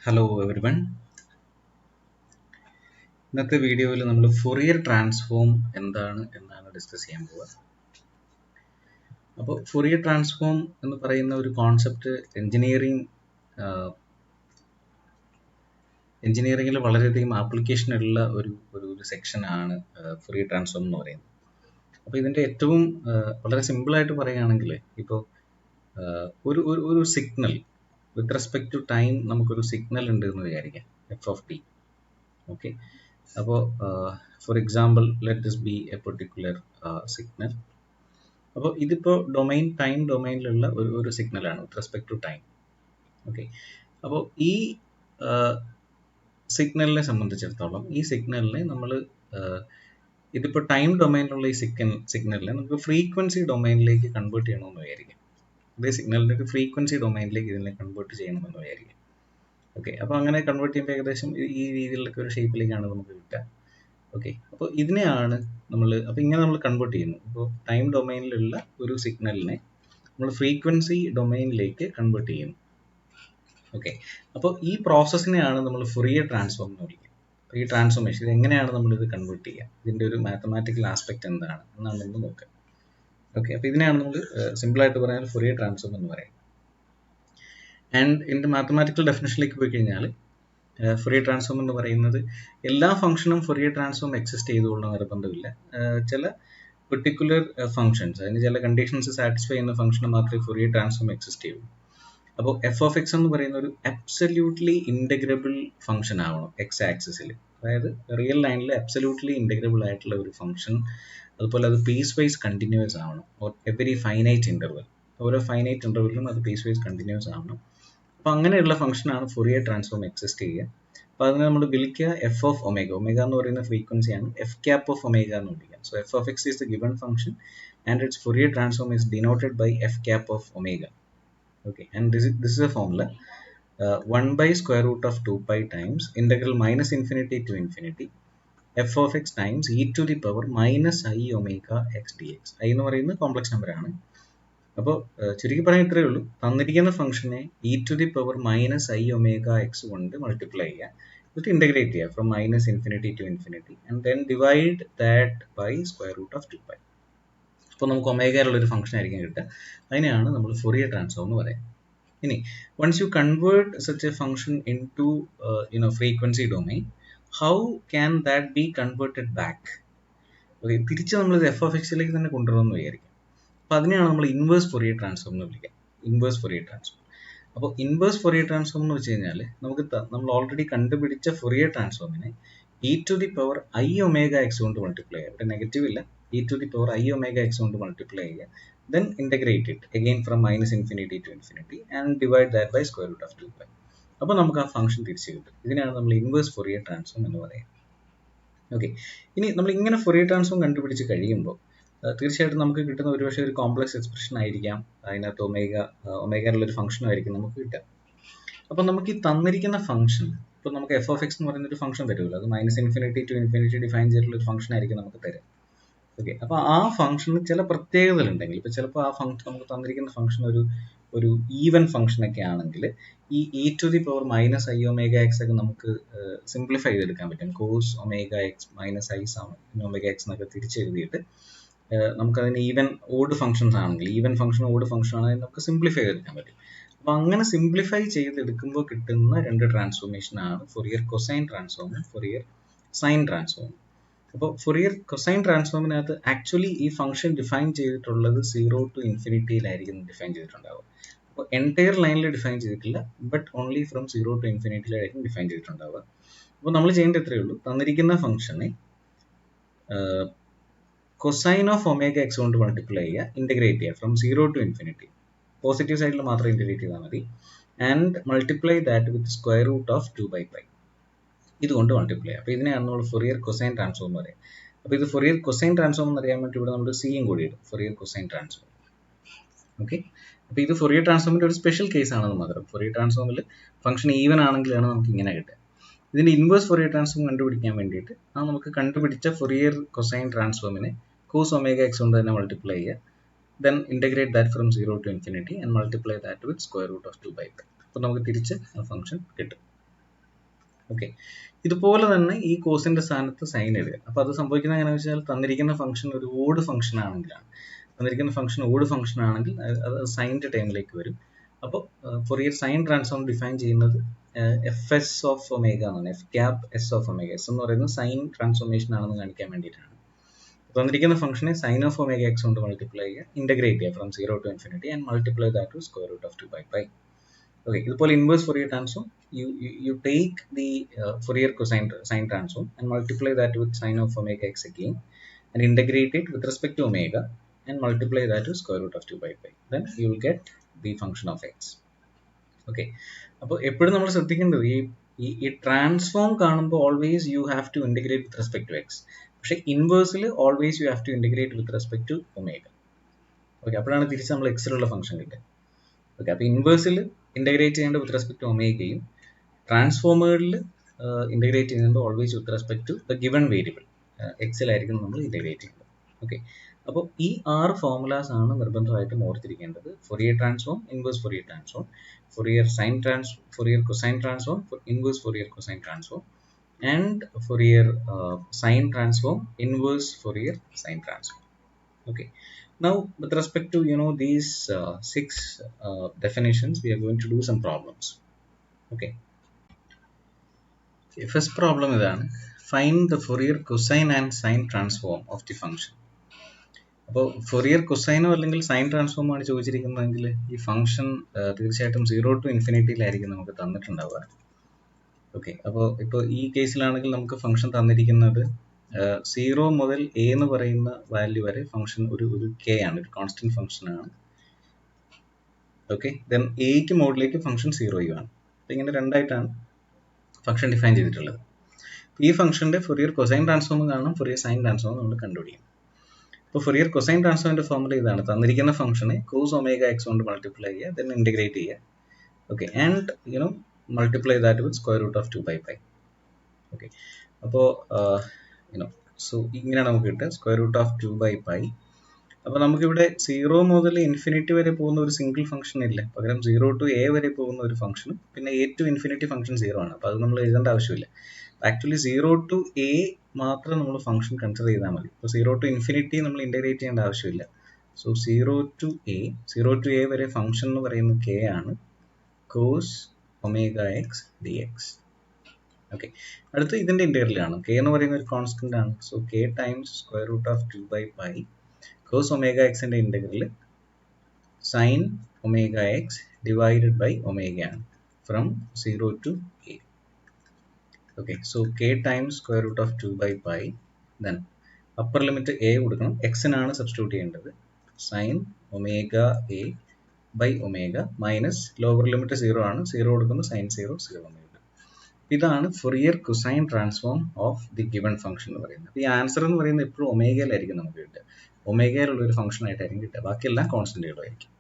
Hello everyone. ഇന്നത്തെ വീഡിയോയിൽ നമ്മൾ ഫൊറിയർ ട്രാൻസ്ഫോം എന്നാണ് ഡിസ്കസ് ചെയ്യാൻ പോവുക. അപ്പോൾ ഫൊറിയർ ട്രാൻസ്ഫോം എന്ന് പറയുന്ന ഒരു കോൺസെപ്റ്റ് എഞ്ചിനീയറിംഗിൽ വളരെയധികം ആപ്ലിക്കേഷൻ ഉള്ള ഒരു സെക്ഷനാണ് ഫൊറിയർ ട്രാൻസ്ഫോം എന്ന് പറയുന്നത്. അപ്പോൾ ഇതിൻ്റെ ഏറ്റവും വളരെ സിമ്പിളായിട്ട് പറയുകയാണെങ്കിൽ ഇപ്പോൾ ഒരു signal with respect to time നമുക്കൊരു സിഗ്നൽ ഉണ്ട് എന്ന് വിചാരിക്കാം, എഫ് ഓഫ് ടി. ഓക്കെ, അപ്പോൾ for example let this be a particular signal. അപ്പോൾ ഇതിപ്പോൾ ടൈം ഡൊമൈനിലുള്ള ഒരു സിഗ്നലാണ് with respect to time. Okay, അപ്പോൾ ഈ സിഗ്നലിനെ സംബന്ധിച്ചിടത്തോളം ഈ സിഗ്നലിനെ നമ്മൾ ഇതിപ്പോൾ ടൈം ഡൊമൈനിലുള്ള ഈ സിഗ്നലിനെ നമുക്ക് ഫ്രീക്വൻസി ഡൊമൈനിലേക്ക് കൺവേർട്ട് ചെയ്യണമെന്ന് വിചാരിക്കാം. ഇതേ സിഗ്നലിൻ്റെ ഒരു ഫ്രീക്വൻസി ഡൊമൈനിലേക്ക് ഇതിനെ കൺവേർട്ട് ചെയ്യണമെന്ന് വിചാരിക്കാം. ഓക്കെ, അപ്പോൾ അങ്ങനെ കൺവേർട്ട് ചെയ്യുമ്പോൾ ഏകദേശം ഈ രീതിയിലൊക്കെ ഒരു ഷേപ്പിലേക്കാണ് നമുക്ക് കിട്ടുക. ഓക്കെ, അപ്പോൾ ഇതിനെയാണ് അപ്പോൾ ഇങ്ങനെ നമ്മൾ കൺവേർട്ട് ചെയ്യുന്നു. അപ്പോൾ ടൈം ഡൊമൈനിലുള്ള ഒരു സിഗ്നലിനെ നമ്മൾ ഫ്രീക്വൻസി ഡൊമൈനിലേക്ക് കൺവേർട്ട് ചെയ്യുന്നു. ഓക്കെ, അപ്പോൾ ഈ പ്രോസസ്സിനെയാണ് നമ്മൾ ഫൊറിയർ ട്രാൻസ്ഫോം എന്ന് വിളിക്കുക. അപ്പോൾ ഈ ട്രാൻസ്ഫോർമേഷൻ ഇത് എങ്ങനെയാണ് നമ്മളിത് കൺവേർട്ട് ചെയ്യുക, ഇതിൻ്റെ ഒരു മാത്തമാറ്റിക്കൽ ആസ്പെക്ട് എന്താണ് എന്നാണ് നമ്മൾ നോക്കുക. ഓക്കെ, അപ്പോൾ ഇതിനെയാണ് നമ്മൾ സിമ്പിളായിട്ട് പറഞ്ഞാൽ ഫൊറിയർ ട്രാൻസ്ഫോം എന്ന് പറയും. ആൻഡ് ഇതിൻ്റെ മാത്തമാറ്റിക്കൽ ഡെഫിനിഷനിലേക്ക് പോയി കഴിഞ്ഞാൽ ഫൊറിയർ ട്രാൻസ്ഫോം എന്ന് പറയുന്നത് എല്ലാ ഫംഗ്ഷനും ഫൊറിയർ ട്രാൻസ്ഫോം എക്സിസ്റ്റ് ചെയ്തുകൊള്ളുന്ന നിർബന്ധമില്ല. ചില പെർട്ടിക്കുലർ ഫംഗ്ഷൻസ്, അതിന് ചില കണ്ടീഷൻസ് സാറ്റിസ്ഫൈ ചെയ്യുന്ന ഫംഗ്ഷന് മാത്രമേ ഫൊറിയർ ട്രാൻസ്ഫോം എക്സിസ്റ്റ് ചെയ്യുള്ളൂ. അപ്പോൾ എഫ് ഓഫ് എക്സ് എന്ന് പറയുന്ന ഒരു അബ്സല്യൂട്ട്ലി ഇൻറ്റഗ്രബിൾ ഫംഗ്ഷൻ ആവണം എക്സ് ആക്സിസിൽ. അതായത് റിയൽ ലൈനിൽ അബ്സല്യൂട്ട്ലി ഇൻറ്റഗ്രബിൾ ആയിട്ടുള്ള ഒരു ഫംഗ്ഷൻ. അതുപോലെ അത് പീസ് വൈസ് കണ്ടിന്യൂസ് ആവണം. എവരി ഫൈനൈറ്റ് ഇൻ്റർവൽ, ഓരോ ഫൈനൈറ്റ് ഇൻ്റർവെല്ലിലും അത് പീസ് വൈസ് കണ്ടിന്യൂസ് ആവണം. അപ്പോൾ അങ്ങനെയുള്ള ഫംഗ്ഷനാണ് ഫൊറിയർ ട്രാൻസ്ഫോം എക്സിസ്റ്റ് ചെയ്യുക. അപ്പോൾ അതിനെ നമ്മൾ വിളിക്കുക എഫ് ഓഫ് ഒമേഗ. ഒമേഗ എന്ന് പറയുന്ന ഫ്രീക്വൻസിയാണ് എഫ് ക്യാപ്പ് ഓഫ് ഒമേഗ എന്ന് വിളിക്കുക. So F of X is the given function and its Fourier transform is denoted by F cap of omega. Okay, and this is a formula 1 by square root of 2 pi times integral minus infinity to infinity f of x times e to the power minus I omega x dx. I എന്ന് പറയുന്നത് complex number ആണ്. അപ്പോൾ ചുരുക്കി പറയാൻ ഇത്രയേ ഉള്ളൂ. തന്നിരിക്കുന്ന ഫംഗ്ഷനെ e to the power minus I omega X കൊണ്ട് മൾട്ടിപ്ലൈ ചെയ്യുക, എന്നിട്ട് ഇൻ്റഗ്രേറ്റ് ചെയ്യുക from minus infinity to infinity and then divide that by square root of 2 pi. അപ്പോൾ നമുക്ക് ഒമേഗയിലുള്ളൊരു ഫംഗ്ഷൻ ആയിരിക്കും കിട്ടുക. അതിനെയാണ് നമ്മൾ ഫൊറിയർ ട്രാൻസ്ഫോം എന്ന് പറയുന്നത്. ഇനി once you convert such a function into frequency domain, how can that be converted back? Okay, തിരിച്ച് നമ്മളിത് എഫ് ഓഫ് എക്സിലേക്ക് തന്നെ കൊണ്ടുവരുമെന്ന് വിചാരിക്കും. അപ്പോൾ അതിനെയാണ് നമ്മൾ ഇൻവേഴ്സ് ഫൊറിയർ ട്രാൻസ്ഫോം എന്ന് വിളിക്കുക. Inverse Fourier transform. അപ്പോൾ ഇൻവേഴ്സ് ഫൊറിയർ ട്രാൻസ്ഫോം എന്ന് വെച്ച് കഴിഞ്ഞാൽ നമ്മൾ ഓൾറെഡി കണ്ടുപിടിച്ച ഫൊറിയർ ട്രാൻസ്ഫോമിനെ e to the power I omega X കൊണ്ട് മൾട്ടിപ്ലൈ ചെയ്യുക. ഇവിടെ നെഗറ്റീവ് ഇല്ല, e to the power I omega x കൊണ്ട് മൾട്ടിപ്ലൈ ചെയ്യുക, then integrate it again from minus infinity to infinity and divide that by square root of 2 pi. അപ്പോൾ നമുക്ക് ആ function തിരിച്ചു കിട്ടും. ഇതിനാണ് നമ്മൾ ഇൻവേഴ്സ് ഫൊറിയർ ട്രാൻസ്ഫോം എന്ന് പറയുന്നത്. ഓക്കെ, ഇനി നമ്മൾ ഇങ്ങനെ ഫൊറിയർ ട്രാൻസ്ഫോം കണ്ടുപിടിച്ച് കഴിയുമ്പോൾ തീർച്ചയായിട്ടും നമുക്ക് കിട്ടുന്ന ഒരുപക്ഷെ ഒരു കോംപ്ലക്സ് എക്സ്പ്രഷൻ ആയിരിക്കാം. അതിനകത്ത് ഒമേഗയിലുള്ളൊരു ഫംഗ്ഷനും ആയിരിക്കും നമുക്ക് കിട്ടുക. അപ്പോൾ നമുക്ക് ഈ തന്നിരിക്കുന്ന ഫംഗ്ഷൻ, ഇപ്പോൾ നമുക്ക് എഫ് ഓഫ് എക്സ് എന്ന് പറയുന്ന ഒരു ഫംഗ്ഷൻ തരുമല്ലോ, അത് minus infinity to infinity define ചെയ്തിട്ടുള്ള ഒരു ഫംഗ്ഷൻ ആയിരിക്കും നമുക്ക് തരാം. ഓക്കെ, അപ്പോൾ ആ ഫംഗ്ഷന് ചില പ്രത്യേകതകളുണ്ടെങ്കിൽ, ഇപ്പോൾ ചിലപ്പോൾ ആ ഫംഗ്ഷൻ നമുക്ക് തന്നിരിക്കുന്ന ഫംഗ്ഷൻ ഒരു ഈവൻ ഫംഗ്ഷനൊക്കെ ആണെങ്കിൽ ഈ e to the power minus I omega X ഒക്കെ നമുക്ക് സിംപ്ലിഫൈ ചെയ്തെടുക്കാൻ പറ്റും. Cos omega X minus I സമം ഒമേഗ എക്സ് എന്നൊക്കെ തിരിച്ചെഴുതിയിട്ട് നമുക്കതിന് ഈവൻ ഓഡ് ഫംഗ്ഷൻസ് ആണെങ്കിൽ, ഈവൻ ഫംഗ്ഷൻ ഓഡ് ഫംഗ്ഷൻ ആണെങ്കിൽ നമുക്ക് സിംപ്ലിഫൈ ചെയ്തെടുക്കാൻ പറ്റും. അപ്പോൾ അങ്ങനെ സിംപ്ലിഫൈ ചെയ്തെടുക്കുമ്പോൾ കിട്ടുന്ന രണ്ട് ട്രാൻസ്ഫോർമേഷനാണ് ഫൊറിയർ കൊസൈൻ ട്രാൻസ്ഫോമും ഫൊറിയർ സൈൻ ട്രാൻസ്ഫോമും. അപ്പോൾ ഫൊറിയർ കൊസൈൻ ട്രാൻസ്ഫോമിനകത്ത് ആക്ച്വലി ഈ ഫംഗ്ഷൻ ഡിഫൈൻ ചെയ്തിട്ടുള്ളത് 0 to ഇൻഫിനിറ്റിയിലായിരിക്കും ഡിഫൈൻ ചെയ്തിട്ടുണ്ടാവുക. അപ്പോൾ എൻറ്റയർ ലൈനിൽ ഡിഫൈൻ ചെയ്തിട്ടില്ല, ബട്ട് ഓൺലി ഫ്രം 0 to ഇൻഫിനിറ്റിയിലായിരിക്കും ഡിഫൈൻ ചെയ്തിട്ടുണ്ടാവുക. അപ്പോൾ നമ്മൾ ചെയ്യേണ്ട എത്രയേ ഉള്ളൂ, തന്നിരിക്കുന്ന ഫംഗ്ഷനെ കൊസൈൻ ഓഫ് ഒമേഗ എക്സ് കൊണ്ട് മൾട്ടിപ്ലൈ ചെയ്യുക, ഇൻ്റഗ്രേറ്റ് ചെയ്യുക ഫ്രം 0 to ഇൻഫിനിറ്റി. പോസിറ്റീവ് സൈഡിൽ മാത്രം ഇൻ്റഗ്രേറ്റ് ചെയ്താൽ മതി. And multiply that with square root of 2 by pi. ഇതുകൊണ്ട് മൾട്ടിപ്ലൈ ചെയ്യുക. അപ്പോൾ ഇതിനെയാണ് നമ്മൾ ഫൊറിയർ കൊസൈൻ ട്രാൻസ്ഫോം എന്ന് പറയുക. അപ്പോൾ ഇത് ഫൊറിയർ കൊസൈൻ ട്രാൻസ്ഫോം എന്ന് അറിയാൻ വേണ്ടി ഇവിടെ നമ്മൾ സിയും കൂടി ഇടും, ഫൊറിയർ കൊസൈൻ ട്രാൻസ്ഫോം. ഓക്കെ, അപ്പോൾ ഇത് ഫൊറിയർ ട്രാൻസ്ഫോമിൻ്റെ ഒരു സ്പെഷ്യൽ കേസ് ആണെന്ന് മാത്രം. ഫൊറിയർ ട്രാൻസ്ഫോമിൽ ഫംഗ്ഷൻ ഈവൻ ആണെങ്കിലാണ് നമുക്ക് ഇങ്ങനെ കിട്ടുക. ഇതിൻ്റെ ഇൻവേഴ്സ് ഫൊറിയർ ട്രാൻസ്ഫോം കണ്ടുപിടിക്കാൻ വേണ്ടിയിട്ട് നമുക്ക് കണ്ടുപിടിച്ച ഫൊറിയർ കൊസൈൻ ട്രാൻസ്ഫോമിനെ കോസ് ഒമേഗ എക്സ് കൊണ്ട് തന്നെ മൾട്ടിപ്ലൈ ചെയ്യുക, then integrate that from 0 to infinity and multiply that with square root of 2 by pi. അപ്പോൾ നമുക്ക് തിരിച്ച് ആ ഫംഗ്ഷൻ കിട്ടും. ഓക്കെ, ഇതുപോലെ തന്നെ ഈ കോസിന്റെ സ്ഥാനത്ത് സൈൻ ഇടുക. അപ്പോൾ അത് സംഭവിക്കുന്നത് എങ്ങനെയാണെന്ന് വെച്ചാൽ തന്നിരിക്കുന്ന ഫംഗ്ഷൻ ഒരു ഓഡ് ഫംഗ്ഷൻ ആണെങ്കിലാണ്, തന്നിരിക്കുന്ന ഫംഗ്ഷൻ ഓഡ് ഫംഗ്ഷൻ ആണെങ്കിൽ അത് സൈൻ്റെ ടേമിലേക്ക് വരും. അപ്പോൾ ഫൊറിയർ സൈൻ ട്രാൻസ്ഫോം ഡിഫൈൻ ചെയ്യുന്നത് എഫ് എസ് ഓഫ് ഒമേഗ എന്നാണ്. F cap S of omega. S എന്ന് പറയുന്നത് സൈൻ ട്രാൻസ്ഫോർമേഷൻ ആണെന്ന് കാണിക്കാൻ വേണ്ടിയിട്ടാണ്. തന്നിരിക്കുന്ന ഫംഗ്ഷനെ സൈൻ ഓഫ് ഒമേഗ എക്സ് കൊണ്ട് മൾട്ടിപ്ലൈ ചെയ്യുക, ഇന്റഗ്രേറ്റ് ചെയ്യുക from 0 to infinity and multiply that to square root of 2/π. Okay, ഇതുപോലെ inverse Fourier transform, you take the Fourier cosine sine transform and multiply that with sine of omega x again and integrate it with respect to omega and multiply that to square root of 2/π. Then you will get the function of x. Okay, അപ്പോൾ എപ്പോഴും നമ്മൾ ശ്രദ്ധിക്കേണ്ടത് ഈ transform കാണുമ്പോൾ always you have to integrate with respect to x. പക്ഷേ ഇൻവേഴ്സിൽ always you have to integrate with respect to omega. Okay, അപ്പോഴാണ് തിരിച്ച് നമ്മൾ എക്സിലുള്ള ഫംഗ്ഷൻ കിട്ടുക. ഓക്കെ, അപ്പോൾ ഇൻവേഴ്സിൽ ഇൻറ്റഗ്രേറ്റ് ചെയ്യേണ്ട വിത്ത് റെസ്പെക്ട് ടു ഒമേഗയും ട്രാൻസ്ഫോമേഴ്സിൽ ഇൻറ്റഗ്രേറ്റ് ചെയ്യുന്നത് always with respect to the given variable എക്സിലായിരിക്കും നമ്മൾ ഇൻറ്റഗ്രേറ്റ് ചെയ്യുന്നത്. ഓക്കെ, അപ്പോൾ ഈ 6 ഫോർമുലാസ് ആണ് നിർബന്ധമായിട്ടും ഓർത്തിരിക്കേണ്ടത്. Fourier transform, inverse Fourier transform, Fourier sine Fourier cosine transform, inverse Fourier cosine transform, and Fourier sine transform, inverse Fourier sine transform. Okay, now with respect to these 6 definitions, we are going to do some problems. Okay, first problem ഇതാണ്, find the Fourier cosine and sine transform of the function. അപ്പോൾ Fourier കൊസൈനോ അല്ലെങ്കിൽ sign transform ആണ് ചോദിച്ചിരിക്കുന്നതെങ്കിൽ ഈ function തീർച്ചയായിട്ടും 0 to ഇൻഫിനിറ്റിയിലായിരിക്കും നമുക്ക് തന്നിട്ടുണ്ടാവുക. Okay, അപ്പോൾ ഇപ്പോൾ ഈ കേസിലാണെങ്കിൽ നമുക്ക് ഫംഗ്ഷൻ തന്നിരിക്കുന്നത് 0 മുതൽ a എന്ന് പറയുന്ന വാല്യൂ വരെ ഫംഗ്ഷൻ ഒരു k ആണ്, ഒരു കോൺസ്റ്റന്റ് ഫംഗ്ഷൻ ആണ്. ഓക്കെ, ദെൻ എക്ക് മുകളിലേക്ക് ഫംഗ്ഷൻ 0 ആണ്. അപ്പോൾ ഇങ്ങനെ രണ്ടായിട്ടാണ് ഫംഗ്ഷൻ ഡിഫൈൻ ചെയ്തിട്ടുള്ളത്. ഈ ഫംഗ്ഷന്റെ ഫൊറിയർ കൊസൈൻ ട്രാൻസ്ഫോം കാണണം, ഫൊറിയർ സൈൻ ട്രാൻസ്ഫോം നമ്മൾ കണ്ടുപിടിക്കും. അപ്പോൾ ഫൊറിയർ കൊസൈൻ ട്രാൻസ്ഫോമിന്റെ ഫോർമുല ഇതാണ്, തന്നിരിക്കുന്ന ഫംഗ്ഷനെ കോസ് ഒമേഗ എക്സ് കൊണ്ട് മൾട്ടിപ്ലൈ ചെയ്യുക, ദെൻ ഇന്റഗ്രേറ്റ് ചെയ്യുക. Okay, and multiply that with square root of 2/π. Okay, അപ്പോൾ സോ ഇങ്ങനെയാണ് നമുക്ക് കിട്ടുക, സ്ക്വയർ റൂട്ട് ഓഫ് 2/π. അപ്പോൾ നമുക്കിവിടെ 0 മുതൽ ഇൻഫിനിറ്റി വരെ പോകുന്ന ഒരു സിംഗിൾ ഫംഗ്ഷൻ ഇല്ല, പകരം 0 to a വരെ പോകുന്ന ഒരു ഫംഗ്ഷനും പിന്നെ a to ഇൻഫിനിറ്റി ഫംഗ്ഷൻ 0 ആണ്. അപ്പോൾ അത് നമ്മൾ എഴുതേണ്ട ആവശ്യമില്ല. ആക്ച്വലി 0 to a മാത്രം നമ്മൾ ഫംഗ്ഷൻ കൺസിഡർ ചെയ്താൽ മതി. ഇപ്പോൾ 0 to ഇൻഫിനിറ്റി നമ്മൾ ഇൻറ്റഗ്രേറ്റ് ചെയ്യേണ്ട ആവശ്യമില്ല. സോ 0 to a വരെ ഫംഗ്ഷൻ എന്ന് പറയുന്നത് k ആണ്, cos omega X D X. Okay, അടുത്ത് ഇതിൻ്റെ ഇൻറ്റഗ്രൽ ആണ്. k എന്ന് പറയുന്ന ഒരു കോൺസ്റ്റന്റ് ആണ്. So k times square root of 2/π cos omega എക്സിൻ്റെ integral sine omega x divided by omega ആണ്, from 0 to a. Okay, so k times square root of 2/π, then upper limit a കൊടുക്കണം, എക്സിനാണ് substitute ചെയ്യേണ്ടത്, sine omega A by omega minus lower limit 0 ആണ്, 0 കൊടുക്കുമ്പോൾ sign 0 0 എന്ന് കിട്ടും. ഇതാണ് Fourier cosine transform of the given function എന്ന് പറയുന്നത്. ഈ ആൻസർ എന്ന് പറയുന്നത് എപ്പോഴും ഒമേഗയിലായിരിക്കും നമുക്ക് കിട്ടുക, ഒമേഗയിലുള്ള ഒരു ഫംഗ്ഷൻ ആയിട്ടായിരിക്കും കിട്ടുക, ബാക്കിയെല്ലാം കോൺസ്റ്റന്റുകളായിരിക്കും.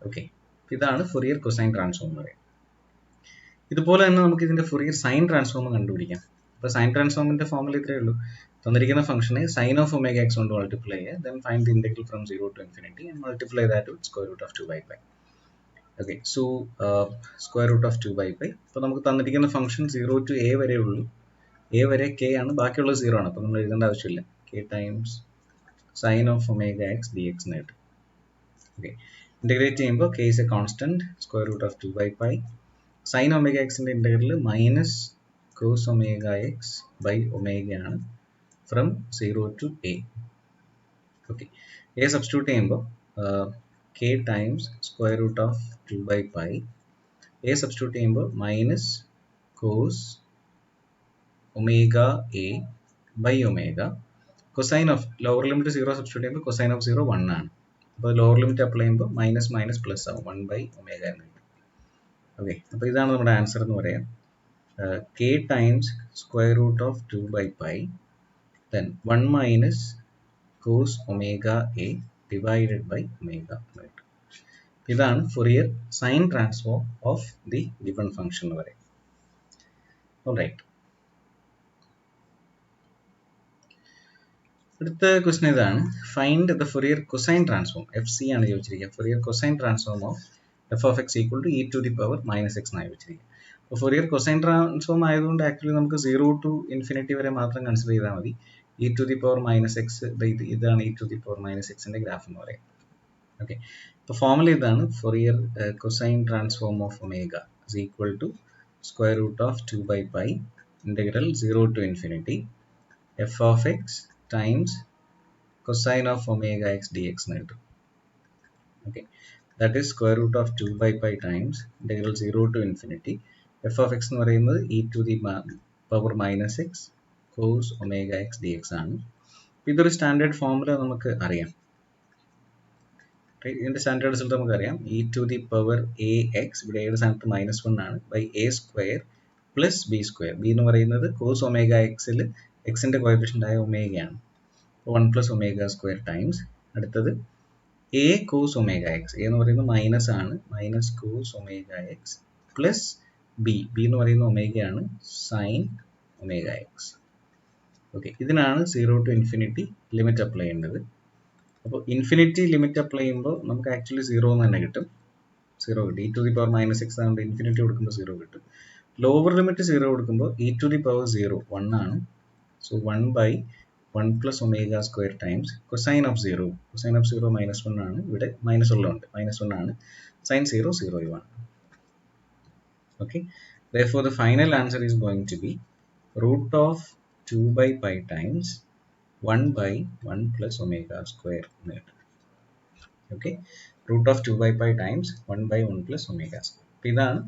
ഓക്കെ, ഇതാണ് ഫൊറിയർ കൊസൈൻ ട്രാൻസ്ഫോം എന്ന് പറയുന്നത്. ഇതുപോലെ തന്നെ നമുക്ക് ഇതിന്റെ ഫൊറിയർ സൈൻ ട്രാൻസ്ഫോം കണ്ടുപിടിക്കാം. അപ്പോൾ സൈൻ ട്രാൻസ്ഫോമിന്റെ ഫോർമുല ഇത്രയേ ഉള്ളൂ, തന്നിരിക്കുന്ന ഫംഗ്ഷനെ സൈൻ ഓഫ് ഒമേഗ എക്സ് കൊണ്ട് മൾട്ടിപ്ലൈ ചെയ്യുക, then find the integral from 0 to infinity and multiply that with square root of 2/π. Okay, so square root of 2/π. അപ്പോൾ നമുക്ക് തന്നിരിക്കുന്ന ഫംഗ്ഷൻ 0 to a വരെ ഉള്ളൂ, a വരെ k ആണ്, ബാക്കിയുള്ളത് 0 ആണ്. അപ്പോൾ നമ്മൾ എഴുതേണ്ട ആവശ്യമില്ല, k times sine of omega X D x എന്ന് കിട്ടും. ഓക്കെ, ഇൻറ്റഗ്രേറ്റ് ചെയ്യുമ്പോൾ k is a constant, square root of 2/π. Sine omega എക്സിൻ്റെ integral minus cos omega X by omega ആണ്, from 0 to a. Okay, a substitute ചെയ്യുമ്പോൾ k times square root of 2/π, a substitute ചെയ്യുമ്പോൾ minus cos omega A by omega, cosine of lower limit 0 substitute ചെയ്യുമ്പോൾ cosine of 0 1 ആണ്. അപ്പോൾ lower limit apply ചെയ്യുമ്പോൾ minus minus plus ആവും, 1/ω എന്ന് കിട്ടും. Okay, അപ്പോൾ ഇതാണ് നമ്മുടെ ആൻസർ എന്ന് പറയാം, k times square root of 2/π, then 1 minus cos omega A divided by omega എന്ന് കിട്ടും. ഇതാണ് Fourier sine transform of the given function എന്ന് പറയും. ഓൾറൈറ്റ്, അടുത്ത ക്വസ്റ്റൻ ഇതാണ്, find the Fourier cosine transform, FC ആണ് ചോദിച്ചിരിക്കുക, Fourier cosine transform of f of x equal to e to the power -x എന്നാണ് ചോദിച്ചിരിക്കുക. അപ്പോൾ ഫൊറിയർ കൊസൈൻ ട്രാൻസ്ഫോം ആയതുകൊണ്ട് ആക്ച്വലി നമുക്ക് 0 to ഇൻഫിനിറ്റി വരെ മാത്രം കൺസിഡർ ചെയ്താൽ മതി. E to the power minus x, ഇതാണ് e to the power minus എക്സിൻ്റെ ഗ്രാഫ് എന്ന് പറയും. ഓക്കെ, അപ്പോൾ ഫോർമുല ഇതാണ്. Fourier cosine transform of omega is equal to square root of 2 by pi integral 0 to infinity f of x times cosine of omega x dx എന്ന് കിട്ടും. Okay, that is square root of 2 by pi times integral 0 to infinity f of x എന്ന് പറയുന്നത് e to the power minus X cos omega X D X ആണ്. ഇതൊരു standard formula നമുക്ക് അറിയാം. ഇതിൻ്റെ standard result നമുക്കറിയാം. E to the power A X, ഇവിടെ എയുടെ സ്ഥാനത്ത് -1 ആണ്, by A square plus B square. B എന്ന് പറയുന്നത് കോസ് ഒമേഗ എക്സിൽ എക്സിൻ്റെ കോഎഫിഷ്യൻ്റ് ആയ ഒമേഗയാണ്. 1 പ്ലസ് ഒമേഗ സ്ക്വയർ ടൈംസ് അടുത്തത് A cos omega X, A എന്ന് പറയുന്നത് മൈനസ് ആണ്, minus cos omega X plus B, B എന്ന് പറയുന്ന ഒമേഗയാണ്, സൈൻ ഒമേഗ എക്സ്. ഓക്കെ, ഇതിനാണ് 0 to ഇൻഫിനിറ്റി ലിമിറ്റ് അപ്ലൈ ചെയ്യേണ്ടത്. അപ്പോൾ ഇൻഫിനിറ്റി ലിമിറ്റ് അപ്ലൈ ചെയ്യുമ്പോൾ നമുക്ക് ആക്ച്വലി 0 എന്ന് തന്നെ കിട്ടും. 0 കിട്ടും. E to the power minus X ആകുമ്പോൾ ഇൻഫിനിറ്റി കൊടുക്കുമ്പോൾ 0 കിട്ടും. ലോവർ ലിമിറ്റ് 0 കൊടുക്കുമ്പോൾ ഇ ടു ദി പവർ 0 1 ആണ്. So 1 by 1 plus omega square times cosine of 0. Cosine of 0 -1 ആണ്, ഇവിടെ മൈനസ് ഉള്ളതുകൊണ്ട് -1 ആണ്. Sin 0 0 1. Okay, therefore the final answer is going to be root of 2 by pi times 1 by 1 plus omega square. Okay, root of 2 by pi times 1 by 1 plus omega square. ഇതാണ്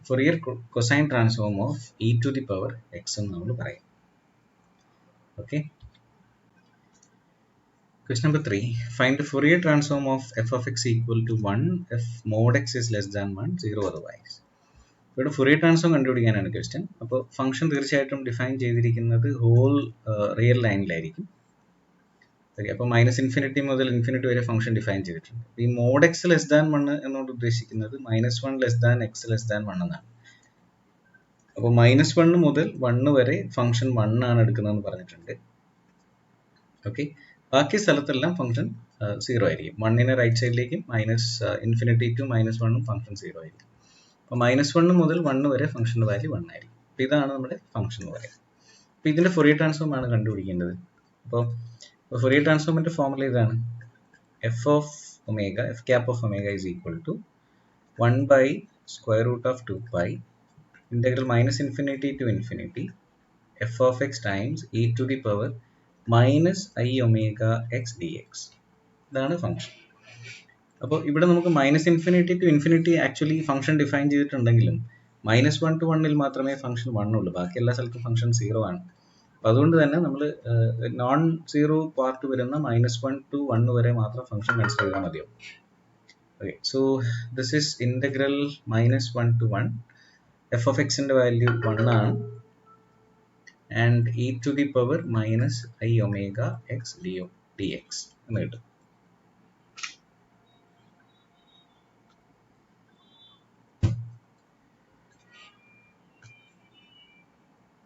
Fourier cosine transform of E to the power X എന്ന് നമ്മൾ പറയും. Okay, question number 3. Find the Fourier transform of f of x equal to 1 if mod x is less than 1, 0 otherwise. ഇവിടെ Fourier transform കണ്ടുപിടിക്കാനാണ് question. അപ്പോൾ function തീർച്ചയായിട്ടും define ചെയ്തിരിക്കുന്നത് whole real ലൈനിലായിരിക്കും. Okay, അപ്പോൾ -∞ മുതൽ infinity വരെ ഫംഗ്ഷൻ ഡിഫൈൻ ചെയ്തിട്ടുണ്ട്. ഈ mode X less than 1 എന്നോട് ഉദ്ദേശിക്കുന്നത് -1 less than X less than 1 എന്നാണ്. അപ്പോൾ -1 മുതൽ 1 വരെ ഫംഗ്ഷൻ 1 ആണ് എടുക്കുന്നതെന്ന് പറഞ്ഞിട്ടുണ്ട്. ഓക്കെ, ബാക്കി സ്ഥലത്തെല്ലാം ഫംഗ്ഷൻ 0 ആയിരിക്കും. 1ന് റൈറ്റ് സൈഡിലേക്കും -∞ to -1 ഫംഗ്ഷൻ 0 ആയിരിക്കും. അപ്പോൾ -1 മുതൽ 1 വരെ ഫംഗ്ഷൻ്റെ വാല്യൂ 1 ആയിരിക്കും. അപ്പോൾ ഇതാണ് നമ്മുടെ ഫംഗ്ഷൻ എന്ന് പറയുന്നത്. അപ്പോൾ ഇതിൻ്റെ ഫൊറിയർ ട്രാൻസ്ഫോം ആണ് കണ്ടുപിടിക്കേണ്ടത്. അപ്പോൾ ഫൊറിയർ ട്രാൻസ്ഫോമിൻ്റെ ഫോർമുല ഇതാണ്. F of omega, F cap of omega is equal to 1 by square root of 2 pi integral -∞ to infinity f of x times e to the power minus I omega x dx. ഇതാണ് function. അപ്പോൾ ഇവിടെ നമുക്ക് -∞ to infinity actually function define ചെയ്തിട്ടുണ്ടെങ്കിലും -1 to 1 മാത്രമേ function 1 ഉള്ളൂ. ബാക്കി എല്ലാ സ്ഥലത്തും ഫംഗ്ഷൻ 0 ആണ്. അപ്പോൾ അതുകൊണ്ട് തന്നെ നമ്മൾ നോൺ സീറോ പാർട്ട് വരുന്ന -1 to 1 വരെ മാത്രം ഫംഗ്ഷൻ കൺസിഡർ ചെയ്താൽ മതിയാവും. Okay, so this is integral -1 to 1. F of എക്സിൻ്റെ വാല്യൂ 1 ആണ്. and e to the power minus I omega x dx എന്ന് കിട്ടും.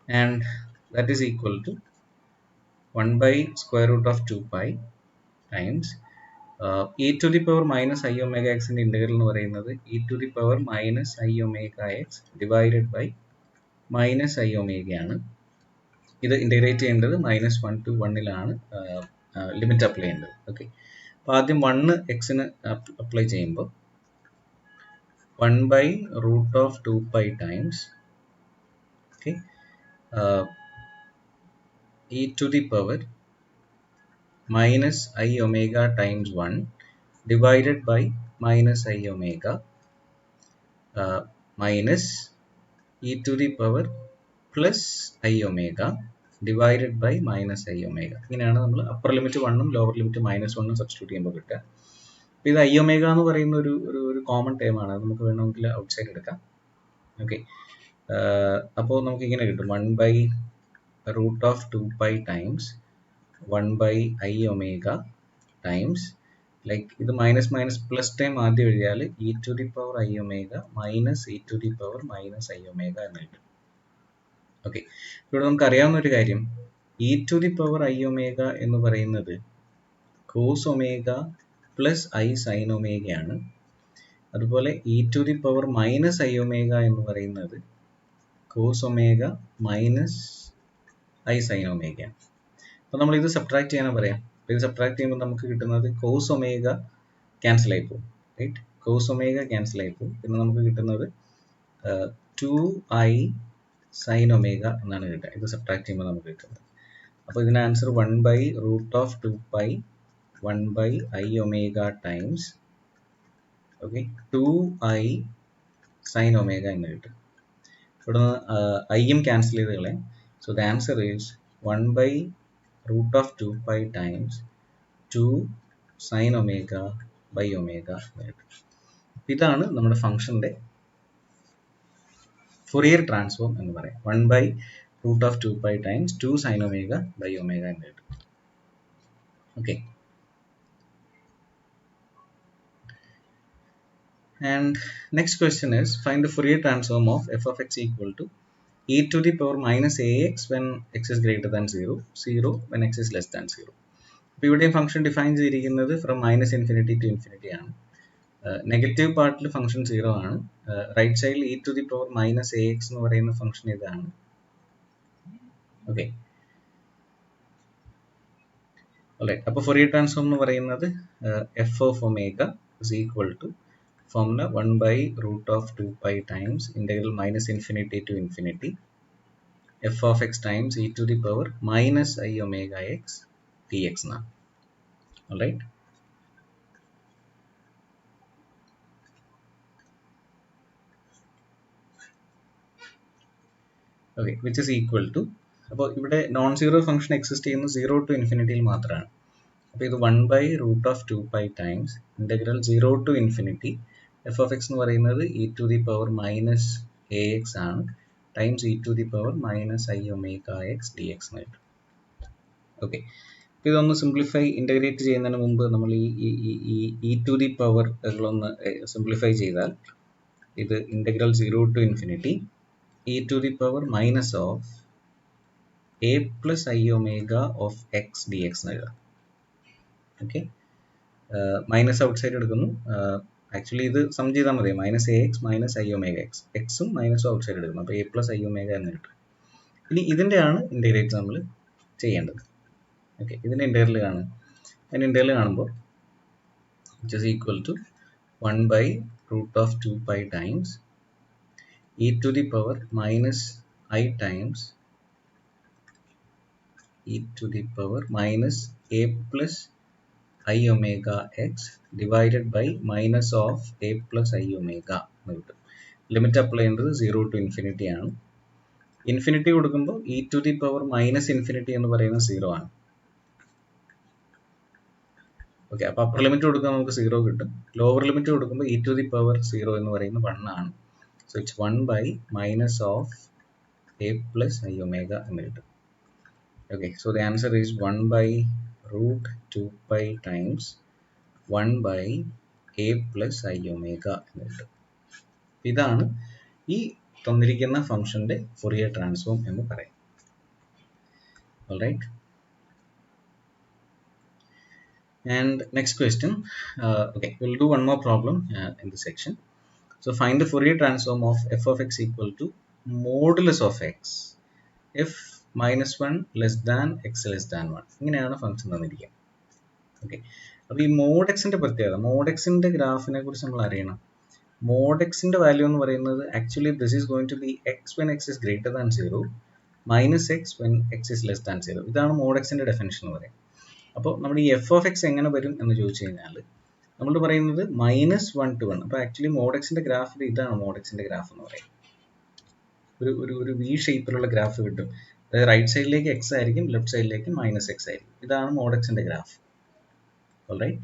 And that is equal to 1 by square root of 2 pi times e to the power minus I omega x ന്റെ integral എന്ന് പറയുന്നത് e to the power minus I omega x divided by minus I omega ആണ്. ഇത് integrate ചെയ്യേണ്ടത് -1 to 1 limit apply ചെയ്യേണ്ടത്. Okay, അപ്പോൾ ആദ്യം 1 എക്സിന് അപ്ലൈ ചെയ്യുമ്പോൾ 1 by root of 2 pi times okay e to the power minus I omega times 1 divided by minus I omega minus e to the power plus I omega divided by minus I omega. ഇങ്ങനെയാണ് നമ്മൾ upper limit 1ഉം lower limit -1ഉം substitute ചെയ്യുമ്പോൾ കിട്ടുക. അപ്പോൾ ഇത് I omega എന്ന് പറയുന്ന ഒരു കോമൺ ടേം ആണ്. അത് നമുക്ക് വേണമെങ്കിൽ ഔട്ട് സൈഡ് എടുക്കാം. ഓക്കെ, അപ്പോൾ നമുക്ക് ഇങ്ങനെ കിട്ടും 1 by root of 2 pi times 1 by I omega times like ഇത് മൈനസ് മൈനസ് പ്ലസ് ടൈം ആദ്യം എഴുതിയാൽ e to the power I omega minus e to the power minus I omega എന്ന് കിട്ടും. ഓക്കെ, ഇവിടെ നമുക്ക് അറിയാവുന്ന ഒരു കാര്യം e to the power I omega എന്ന് പറയുന്നത് cos omega plus I sin omega ആണ്. അതുപോലെ e to the power minus I omega എന്ന് പറയുന്നത് cos omega minus I sine omega. അപ്പോൾ നമ്മൾ ഇത് സബ്ട്രാക്ട് ചെയ്യാനാണ് പറയാം. ഇത് സബ്ട്രാക്ട് ചെയ്യുമ്പോൾ നമുക്ക് കിട്ടുന്നത് കോസ് ഒമേഗ ക്യാൻസൽ ആയി പോകും, റൈറ്റ്? കോസ് ഒമേഗ ക്യാൻസൽ ആയി പോകും. പിന്നെ നമുക്ക് കിട്ടുന്നത് 2i സൈൻ ഒമേഗ എന്നാണ് കിട്ടുക. ഇത് സബ്ട്രാക്ട് ചെയ്യുമ്പോൾ നമുക്ക് കിട്ടുന്നത്. അപ്പോൾ ഇതിന് answer 1/√2π 1/i omega times okay 2i sine omega എന്ന് കിട്ടും. ഇവിടെ ഐയും ക്യാൻസൽ ചെയ്ത് കളയാം. So the answer is 1/√2π times 2 sine omega by omega എന്ന് കിട്ടും. ഇതാണ് നമ്മുടെ ഫംഗ്ഷൻ്റെ ഫൊറിയർ ട്രാൻസ്ഫോം എന്ന് പറയാം. 1/√2π times 2 sine omega by omega എന്ന് കിട്ടും. Okay, and next question is find the Fourier transform of f of x equal to e to the power minus ax when x is greater than 0, 0 when x is less than 0. അപ്പോൾ ഇവിടെയും function define ചെയ്തിരിക്കുന്നത് from -∞ to ∞ ആണ്. Negative പാർട്ടിൽ function 0 ആണ്. Right സൈഡിൽ e to the power minus ax എന്ന് പറയുന്ന function ഇതാണ്. ഓക്കെ, അപ്പോൾ ഫൊറിയർ ട്രാൻസ്ഫോം എന്ന് പറയുന്നത് f of omega is equal to formula 1/√2π times integral -∞ to ∞ f of x times e to the power minus I omega x dx now. All right, okay, which is equal to, അപ്പോൾ ഇവിടെ non zero function exist ചെയ്യുന്നത് 0 to ∞ മാത്രമാണ്. അപ്പോൾ ഇത് 1/√2π times integral 0 to ∞ f of x എന്ന് പറയുന്നത് e to the power minus ax ആണ് times e to the power minus I omega x dx എന്ന് കിട്ടും. ഓക്കെ, അപ്പോൾ ഇതൊന്ന് സിംപ്ലിഫൈ ഇൻ്റഗ്രേറ്റ് ചെയ്യുന്നതിന് മുമ്പ് നമ്മൾ ഈ to the power ഒന്ന് സിംപ്ലിഫൈ ചെയ്താൽ ഇത് integral 0 to ∞ e to the power minus of a plus I omega of x dx എന്ന് എഴുതാം. ഓക്കെ, മൈനസ് ഔട്ട് സൈഡ് എടുക്കുന്നു. ആക്ച്വലി ഇത് സം ചെയ്താൽ മതി, -ax minus I omega x, എക്സും മൈനസും ഔട്ട് സൈഡ് എടുക്കുന്നു. അപ്പോൾ a plus I omega എന്ന് കിട്ടും. ഇനി ഇതിൻ്റെയാണ് ഇൻ്റഗ്രേറ്റ് നമ്മൾ ചെയ്യേണ്ടത്. ഓക്കെ, ഇതിൻ്റെ ഇൻ്റഗ്രൽ കാണും. അതിൻ്റെ ഇൻ്റഗ്രൽ കാണുമ്പോൾ which is equal to 1/√2π times e to the power minus I times e to the power minus a plus I omega x divided by minus of a plus I omega എന്ന് കിട്ടും. Limit apply ചെയ്യുന്നത് 0 to ∞ ആണ്. Infinity കൊടുക്കുമ്പോൾ e to the power minus ∞ എന്ന് പറയുന്നത് 0 ആണ്. Okay, അപ്പോൾ upper limit കൊടുക്കുമ്പോൾ നമുക്ക് 0 കിട്ടും. ലോവർ ലിമിറ്റ് കൊടുക്കുമ്പോൾ e to the power 0 എന്ന് പറയുന്നത് 1 ആണ്. So it's 1/minus of a plus I omega എന്ന് കിട്ടും. Okay, so the answer is 1/√2π times 1/a plus I omega എന്ന് കിട്ടും. ഇതാണ് ഈ തന്നിരിക്കുന്ന ഫംഗ്ഷന്റെ ഫൊറിയർ ട്രാൻസ്ഫോം എന്ന് പറയും. Alright, and next question, okay, we'll do one more problem in this section. So find the Fourier transform of f of x equal to modulus of x if -1 less than x less than 1. ഇങ്ങനെയാണ് function തന്നിരിക്കുക. Okay, അപ്പോൾ ഈ mode എക്സിൻ്റെ പ്രത്യേകത, mode എക്സിൻ്റെ ഗ്രാഫിനെ കുറിച്ച് നമ്മൾ അറിയണം. മോഡ് എക്സിൻ്റെ വാല്യൂ എന്ന് പറയുന്നത് actually this is going to be X when X is greater than 0 minus X when X is less than 0. ഇതാണ് മോഡ് എക്സിൻ്റെ ഡെഫിനിഷൻ എന്ന് പറയുന്നത്. അപ്പോൾ നമ്മൾ ഈ എഫ് ഓഫ് എക്സ് എങ്ങനെ വരും എന്ന് ചോദിച്ചു കഴിഞ്ഞാൽ നമ്മൾ പറയുന്നത് -1 to 1. അപ്പോൾ ആക്ച്വലി മോഡ് എക്സിൻ്റെ ഗ്രാഫിൽ ഇതാണ് മോഡ് എക്സിൻ്റെ ഗ്രാഫ് എന്ന് പറയുന്നത്. ഒരു വി ഷേപ്പിലുള്ള ഗ്രാഫ് കിട്ടും. അതായത് റൈറ്റ് സൈഡിലേക്ക് എക്സ് ആയിരിക്കും, ലെഫ്റ്റ് സൈഡിലേക്ക് -x ആയിരിക്കും. ഇതാണ് മോഡ് എക്സിൻ്റെ ഗ്രാഫ്. ഓൾറൈറ്റ്,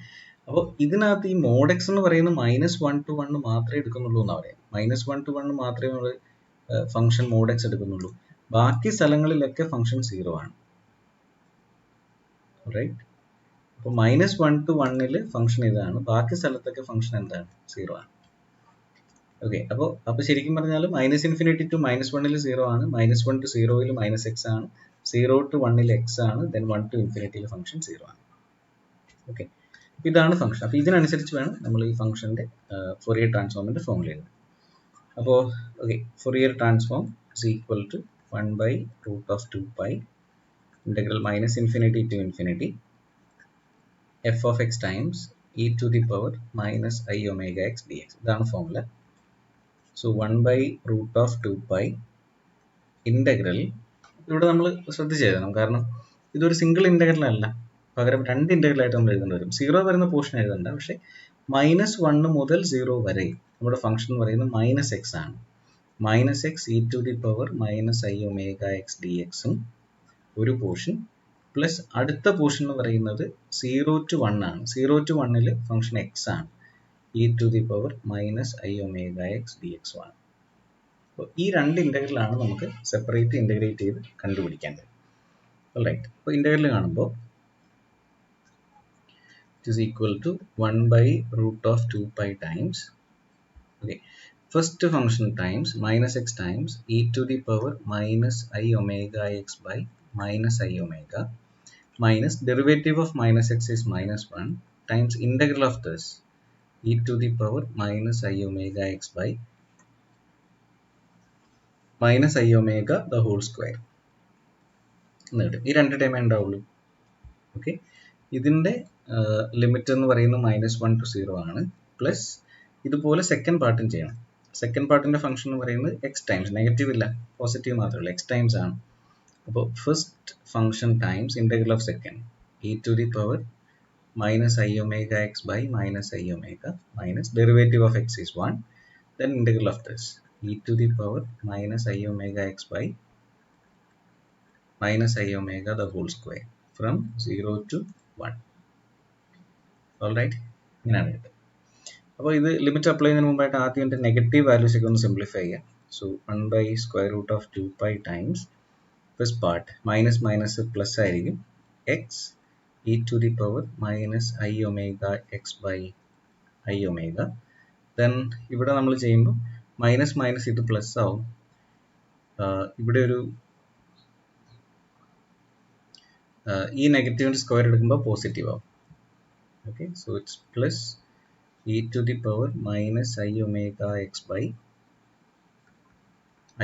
അപ്പോൾ ഇതിനകത്ത് ഈ മോഡ് എക്സ് എന്ന് പറയുന്നത് -1 to 1 മാത്രമേ എടുക്കുന്നുള്ളൂ എന്നാണ് പറയാം. -1 to 1 മാത്രമേ നമ്മൾ ഫംഗ്ഷൻ മോഡ് എക്സ് എടുക്കുന്നുള്ളൂ. ബാക്കി സ്ഥലങ്ങളിലൊക്കെ ഫംഗ്ഷൻ 0 ആണ്. ഓൾറൈറ്റ്, അപ്പോൾ -1 to 1 ഫംഗ്ഷൻ ഇതാണ്, ബാക്കി സ്ഥലത്തൊക്കെ ഫംഗ്ഷൻ എന്താണ്? 0 ആണ്. ഓക്കെ, അപ്പോൾ ശരിക്കും പറഞ്ഞാൽ -∞ to -1 0 ആണ്, -1 to 0 -x ആണ്, 0 to 1 x ആണ്, then 1 to ∞ ഫംഗ്ഷൻ 0 ആണ്. ഓക്കെ, ഇതാണ് ഫംഗ്ഷൻ. അപ്പോൾ ഇതിനനുസരിച്ച് വേണം നമ്മൾ ഈ ഫംഗ്ഷൻ്റെ ഫൊറിയർ ട്രാൻസ്ഫോമിൻ്റെ ഫോമുല എഴുതാൻ. അപ്പോൾ okay, Fourier transform is equal to 1 by root of 2 pi integral minus infinity to infinity f of x times e to the power minus I omega x dx. ഇതാണ് formula. So 1 by root of 2 pi integral, ഇവിടെ നമ്മൾ ശ്രദ്ധിച്ച് എഴുതണം, കാരണം ഇതൊരു single integral അല്ല, പകരം രണ്ട് ഇൻ്റഗ്രൽ ആയിട്ട് നമ്മൾ എഴുതേണ്ടി വരും. 0 വരുന്ന പോർഷൻ എഴുതണ്ട, പക്ഷേ -1 മുതൽ 0 വരെ നമ്മുടെ ഫംഗ്ഷൻ എന്ന് പറയുന്നത് മൈനസ് എക്സ് ആണ്. Minus X e to the power minus I omega X D എക്സും ഒരു പോർഷൻ, പ്ലസ് അടുത്ത പോർഷൻ എന്ന് പറയുന്നത് 0 to 1 ആണ്. 0 to 1 ഫംഗ്ഷൻ എക്സ് ആണ്, E to the power minus I omega X D എക്സും ആണ്. അപ്പോൾ ഈ രണ്ട് ഇൻ്റഗ്രലാണ് നമുക്ക് സെപ്പറേറ്റ് ഇൻ്റഗ്രേറ്റ് ചെയ്ത് കണ്ടുപിടിക്കേണ്ടത്. റൈറ്റ്, അപ്പോൾ ഇൻ്റഗ്രൽ കാണുമ്പോൾ it is equal to 1 by root of 2 pi times, okay, first function times minus x times e to the power minus I omega x by minus I omega minus derivative of minus x is minus 1 times integral of this e to the power minus I omega x by minus I omega the whole square. ഈ രണ്ട് ടൈമേ ഉണ്ടാവുള്ളൂ. Okay, ഇതിൻ്റെ limit എന്ന് പറയുന്നത് -1 to 0 ആണ്. Plus ഇതുപോലെ second പാർട്ടും ചെയ്യണം. സെക്കൻഡ് പാർട്ടിൻ്റെ ഫംഗ്ഷൻ എന്ന് പറയുന്നത് എക്സ് ടൈംസ്, നെഗറ്റീവ് ഇല്ല, പോസിറ്റീവ് മാത്രമേ ഉള്ളൂ, എക്സ് ടൈംസ് ആണ്. അപ്പോൾ first function times integral of second E to the power minus I omega x by minus I omega minus derivative of x is 1, then integral of this e to the power minus I omega x by minus I omega the whole square from 0 to 1. Alright, ഇങ്ങനെയാണ് കിട്ടുക. അപ്പോൾ ഇത് limit apply ചെയ്യുന്നതിന് മുമ്പായിട്ട് ആദ്യം എൻ്റെ negative values ഒക്കെ ഒന്ന് സിംപ്ലിഫൈ ചെയ്യാം. So 1 by square root of 2 pi times first part minus minus plus ആയിരിക്കും, x e to the power minus I omega X by I omega. Then ഇവിടെ നമ്മൾ ചെയ്യുമ്പോൾ മൈനസ് മൈനസ് ഇത് പ്ലസ് ആവും, ഇവിടെ ഒരു ഈ നെഗറ്റീവിൻ്റെ സ്ക്വയർ എടുക്കുമ്പോൾ പോസിറ്റീവ് ആവും. Okay, so it's plus e to the power minus I omega X by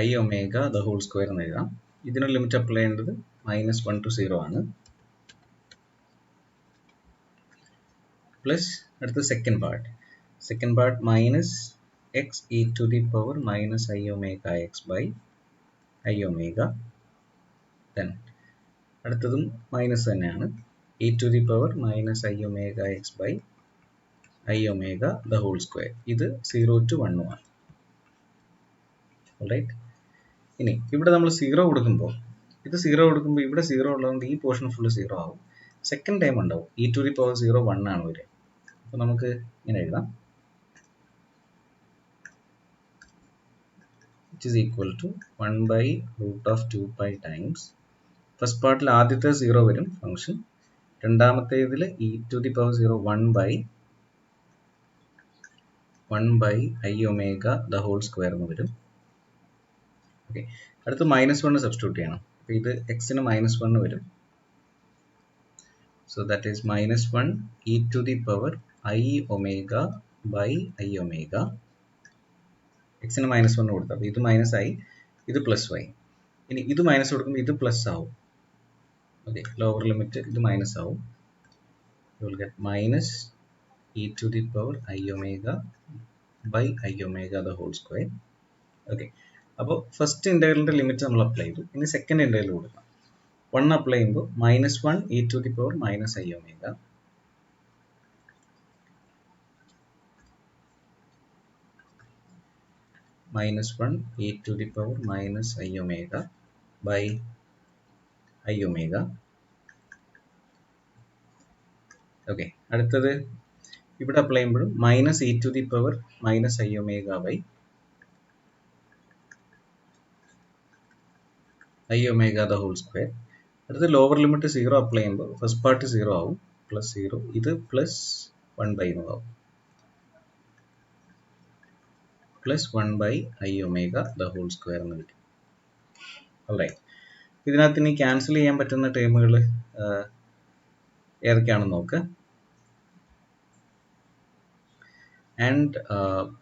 I omega the whole square എന്ന് എഴുതാം. ഇതിന് ലിമിറ്റ് അപ്ലൈ ചെയ്യേണ്ടത് -1 to 0 ആണ്. പ്ലസ് അടുത്ത second part minus X e to the power minus I omega X by I omega. Then അടുത്തതും minus തന്നെയാണ്, e to the power minus I omega X by I omega the whole square. ഇത് 0 to 1 ആണ്. Right, ഇനി ഇവിടെ നമ്മൾ 0 കൊടുക്കുമ്പോൾ ഇവിടെ 0 ഉള്ളതുകൊണ്ട് ഈ പോർഷൻ ഫുള്ള് 0 ആവും. സെക്കൻഡ് ടൈം ഉണ്ടാവും, ഇ ടു ദി പവർ 0 1 ആണ് വരിക. അപ്പോൾ നമുക്ക് ഇങ്ങനെ എഴുതാം, it is equal to 1 by root of 2 pi times first പാർട്ടിൽ ആദ്യത്തെ 0 വരും ഫംഗ്ഷൻ, രണ്ടാമത്തേതിൽ e to the power 0 1 by I omega the whole square എന്ന് വരും. ഓക്കെ, അടുത്ത് -1 സബ്സ്റ്റിറ്റ്യൂട്ട് ചെയ്യണം. അപ്പോൾ ഇത് എക്സിന് -1 വരും. So that is -1 e to the power I omega by I omega. എക്സിന് -1 കൊടുത്തു, അപ്പോൾ ഇത് മൈനസ് ആയി, ഇത് പ്ലസ് ആയി. ഇനി ഇത് മൈനസ് കൊടുക്കുമ്പോൾ ഇത് പ്ലസ് ആവും. ഓക്കെ, ലോവർ ലിമിറ്റ് ഇത് മൈനസ് ആവും. You will get minus e to the power I omega by I omega the whole square. Okay, അപ്പോൾ ഫസ്റ്റ് ഇൻ്റഗ്രലിൻ്റെ ലിമിറ്റ് നമ്മൾ അപ്ലൈ ചെയ്തു. ഇനി സെക്കൻഡ് ഇൻ്റഗ്രൽ കൊടുക്കാം. 1 അപ്ലൈ ചെയ്യുമ്പോൾ -1 e to the power minus I omega -1 e to the power minus I omega by I omega. Okay, അടുത്തത് ഇവിടെ apply ചെയ്യുമ്പോഴും minus e to the power minus I omega by I omega the whole square. അടുത്ത lower limit 0 apply ചെയ്യുമ്പോൾ first part 0 ആവും, plus 0, ഇത് plus 1 by ആവും, plus 1 by I omega the whole square എന്ന് കിട്ടും. ഓൾറൈറ്റ്, ഇതിനകത്ത് ഇനി ക്യാൻസൽ ചെയ്യാൻ പറ്റുന്ന ടേമുകൾ ഏതൊക്കെയാണെന്ന് നോക്കുക. ആൻഡ്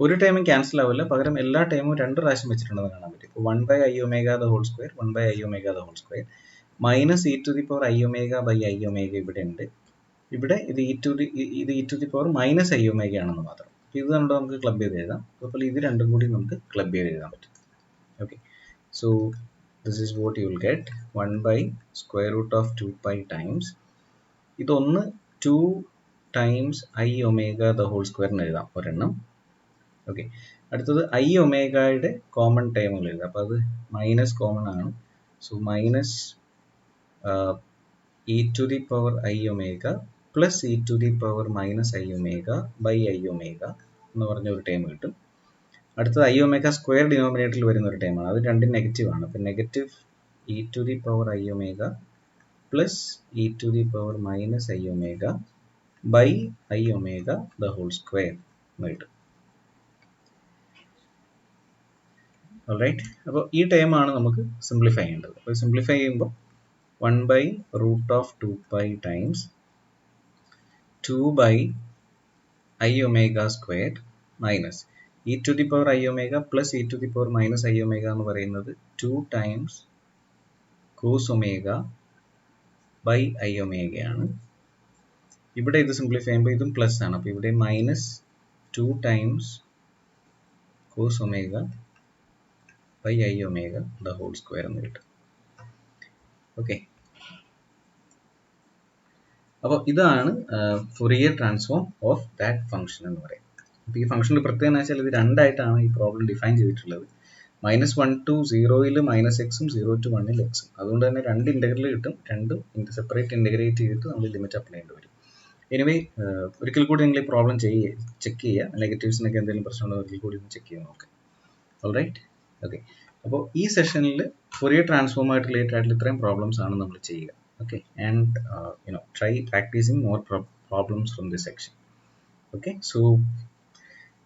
ഒരു ടൈമും ക്യാൻസൽ ആവില്ല, പകരം എല്ലാ ടൈമും 2 പ്രാവശ്യം വെച്ചിട്ടുണ്ടെന്ന് കാണാൻ പറ്റും. ഇപ്പോൾ 1/i⍵² 1/i⍵² മൈനസ് e⁻i⍵/i⍵ ഇവിടെ ഉണ്ട്. ഇവിടെ ഇത് e⁻ മൈനസ് i⍵ ആണെന്ന് മാത്രം. ഇത് കണ്ടോ നമുക്ക് ക്ലബ് ചെയ്ത് എഴുതാം. അതുപോലെ ഇത് രണ്ടും കൂടി നമുക്ക് ക്ലബ് ചെയ്ത് എഴുതാൻ പറ്റും. Okay, so this is what you will get 1/√2π times ഇതൊന്ന് 2 ടൈംസ് i⍵² എഴുതാം ഒരെണ്ണം. ഓക്കെ, അടുത്തത് i⍵യുടെ കോമൺ ടൈമുകൾ എഴുതാം. അപ്പോൾ അത് മൈനസ് കോമൺ ആണ്. So minus e⁻i⍵ plus e⁻−i⍵/i⍵ എന്ന് പറഞ്ഞ ഒരു ടൈം കിട്ടും. അടുത്തത് i⍵² ഡിനോമിനേറ്ററിൽ വരുന്ന ഒരു ടൈമാണ്. അത് രണ്ടും നെഗറ്റീവ് ആണ്. അപ്പം നെഗറ്റീവ് e⁻i⍵ പ്ലസ് e⁻−i⍵/i⍵² എന്ന് കിട്ടും. ഓൾറൈറ്റ്, അപ്പോൾ ഈ ടൈമാണ് നമുക്ക് സിംപ്ലിഫൈ ചെയ്യേണ്ടത്. അപ്പോൾ സിംപ്ലിഫൈ ചെയ്യുമ്പോൾ 1/√2π times 2/i⍵² minus e⁻i⍵ plus e⁻−i⍵ എന്ന് പറയുന്നത് 2 ടൈംസ് cos⍵/i⍵ ആണ്. ഇവിടെ ഇത് സിംപ്ലിഫൈ ചെയ്യുമ്പോൾ ഇതും പ്ലസ് ആണ്. അപ്പോൾ ഇവിടെ മൈനസ് 2 ടൈംസ് cos⍵/i⍵² എന്ന് കിട്ടും. ഓക്കെ, അപ്പോൾ ഇതാണ് Fourier transform of that function എന്ന് പറയുന്നത്. അപ്പോൾ ഈ ഫംഗ്ഷൻ്റെ പ്രത്യേകത എന്ന് വെച്ചാൽ ഇത് രണ്ടായിട്ടാണ് ഈ പ്രോബ്ലം ഡിഫൈൻ ചെയ്തിട്ടുള്ളത്. -1 to 0ൽ -x-ഉം 0 to 1ൽ x-ഉം. അതുകൊണ്ട് തന്നെ രണ്ട് ഇൻ്റഗ്രൽ കിട്ടും. രണ്ടും സെപ്പറേറ്റ് ഇൻ്റഗ്രേറ്റ് ചെയ്തിട്ട് നമ്മൾ ലിമിറ്റ് അപ്ലൈ ചെയ്യേണ്ടി വരും. എനിവേ ഒരിക്കൽ കൂടി നിങ്ങൾ ഈ പ്രോബ്ലം ചെക്ക് ചെയ്യുക. നെഗറ്റീവ്സിനൊക്കെ എന്തെങ്കിലും പ്രശ്നമുണ്ടോ ഒരിക്കൽ കൂടി ഒന്ന് ചെക്ക് ചെയ്ത് നോക്കുക. Alright, okay. അപ്പോൾ ഈ സെഷനിൽ ഫൊറിയർ ട്രാൻസ്ഫോമായിട്ട് റിലേറ്റഡ് ആയിട്ടുള്ള ഇത്രയും പ്രോബ്ലംസ് ആണ് നമ്മൾ ചെയ്യുക. Okay, and try practicing more problems from this section. Okay, so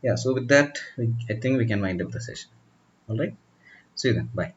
yeah, so with that I think we can wind up the session. All right, see you then, bye.